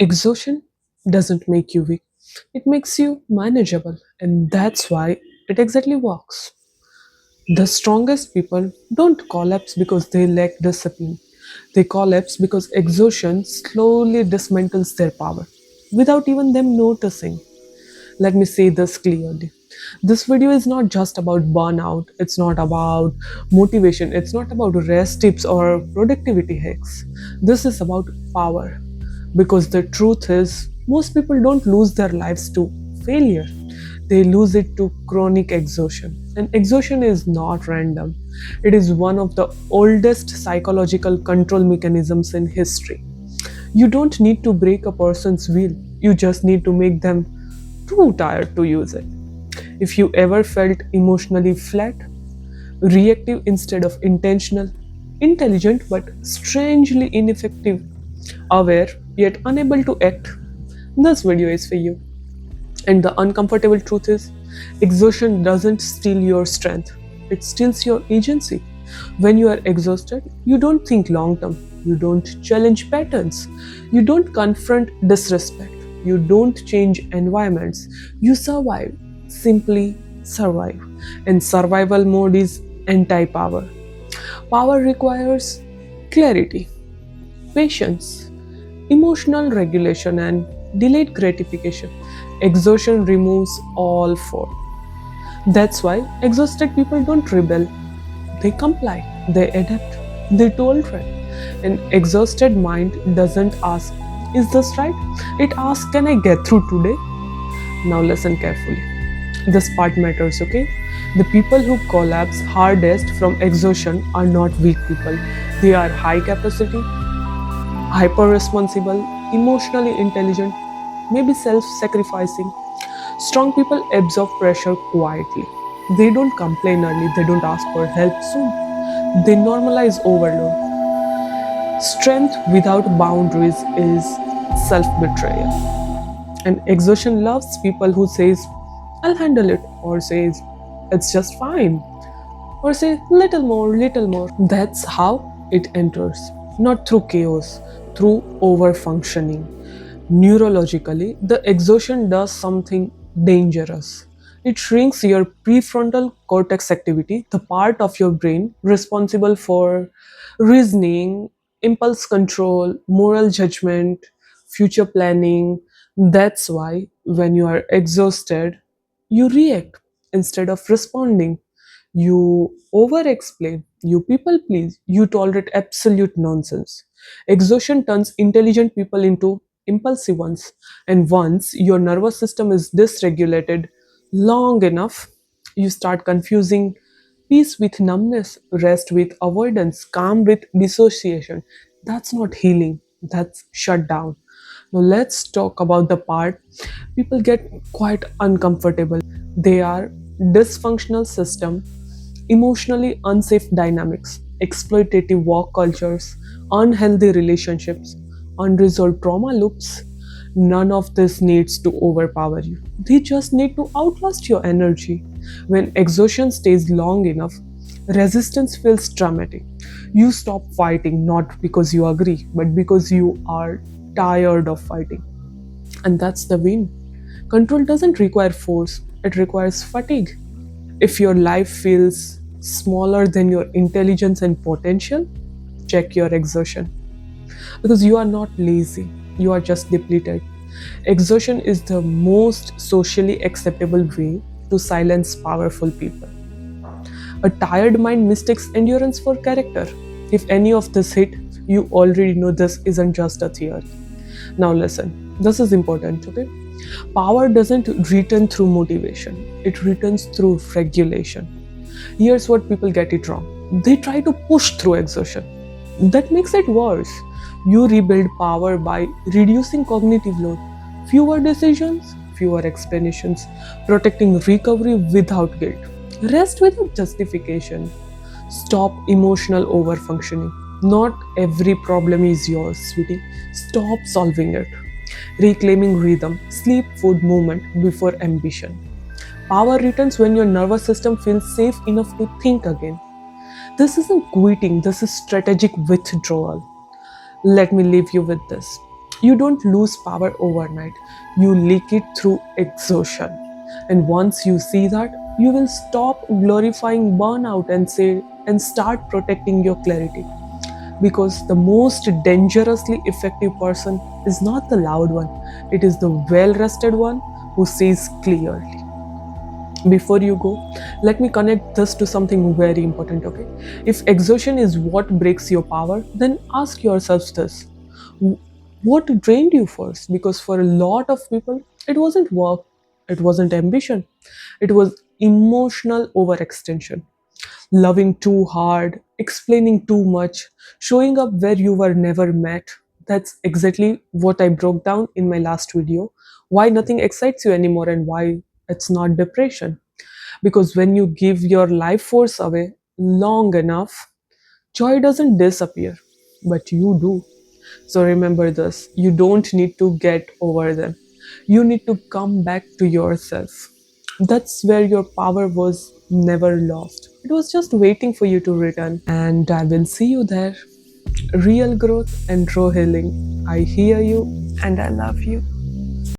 Exhaustion doesn't make you weak, it makes you manageable, and that's why it exactly works. The strongest people don't collapse because they lack discipline. They collapse because exhaustion slowly dismantles their power without even them noticing. Let me say this clearly. This video is not just about burnout, it's not about motivation, it's not about rest tips or productivity hacks. This is about power. Because the truth is, most people don't lose their lives to failure, they lose it to chronic exhaustion. And exhaustion is not random, it is one of the oldest psychological control mechanisms in history. You don't need to break a person's will, you just need to make them too tired to use it. If you ever felt emotionally flat, reactive instead of intentional, intelligent but strangely ineffective, aware yet unable to act, this video is for you. And the uncomfortable truth is, exhaustion doesn't steal your strength, it steals your agency. When you are exhausted, you don't think long term, you don't challenge patterns, you don't confront disrespect, you don't change environments, you survive, simply survive. And survival mode is anti power. Power requires clarity, patience, emotional regulation, and delayed gratification. Exhaustion removes all four. That's why exhausted people don't rebel, they comply, they adapt, they tolerate. An exhausted mind doesn't ask, is this right? It asks, can I get through today? Now listen carefully. This part matters, okay? The people who collapse hardest from exhaustion are not weak people. They are high capacity, hyper responsible, emotionally intelligent, maybe self sacrificing. Strong people absorb pressure quietly. They don't complain early, they don't ask for help soon. They normalize overload. Strength without boundaries is self betrayal. And exhaustion loves people who says, I'll handle it, or says, it's just fine, or say, little more, little more. That's how it enters, not through chaos, through over functioning. Neurologically, the exhaustion does something dangerous. It shrinks your prefrontal cortex activity, the part of your brain responsible for reasoning, impulse control, moral judgment, future planning. That's why when you are exhausted, you react instead of responding. You over explain, you people please, you tolerate absolute nonsense. Exhaustion turns intelligent people into impulsive ones, and once your nervous system is dysregulated long enough, you start confusing peace with numbness, rest with avoidance, calm with dissociation. That's not healing, that's shut down. Now, let's talk about the part people get quite uncomfortable. They are dysfunctional system, emotionally unsafe dynamics, exploitative work cultures, unhealthy relationships, unresolved trauma loops. None of this needs to overpower you. They just need to outlast your energy. When exhaustion stays long enough, resistance feels dramatic. You stop fighting not because you agree, but because you are tired of fighting. And that's the win. Control doesn't require force, it requires fatigue. If your life feels smaller than your intelligence and potential, check your exhaustion. Because you are not lazy, you are just depleted. Exhaustion is the most socially acceptable way to silence powerful people. A tired mind mistakes endurance for character. If any of this hit, you already know this isn't just a theory. Now listen, this is important, okay? Power doesn't return through motivation, it returns through regulation. Here's what people get it wrong. They try to push through exhaustion. That makes it worse. You rebuild power by reducing cognitive load, fewer decisions, fewer explanations, protecting recovery without guilt, rest without justification. Stop emotional overfunctioning. Not every problem is yours, sweetie. Stop solving it. Reclaiming rhythm, sleep, food, movement before ambition. Power returns when your nervous system feels safe enough to think again. This isn't quitting, this is strategic withdrawal. Let me leave you with this. You don't lose power overnight, you leak it through exhaustion. And once you see that, you will stop glorifying burnout and start protecting your clarity. Because the most dangerously effective person is not the loud one, it is the well rested one who sees clearly. Before you go, let me connect this to something very important, okay? If exhaustion is what breaks your power, then ask yourselves this: what drained you first? Because for a lot of people, it wasn't work, it wasn't ambition, it was emotional overextension. Loving too hard, explaining too much, showing up where you were never met. That's exactly what I broke down in my last video. Why nothing excites you anymore and why it's not depression. Because when you give your life force away long enough, joy doesn't disappear, but you do. So remember this: you don't need to get over them, you need to come back to yourself. That's where your power was never lost. It was just waiting for you to return. And I will see you there. Real growth and true healing. I hear you and I love you.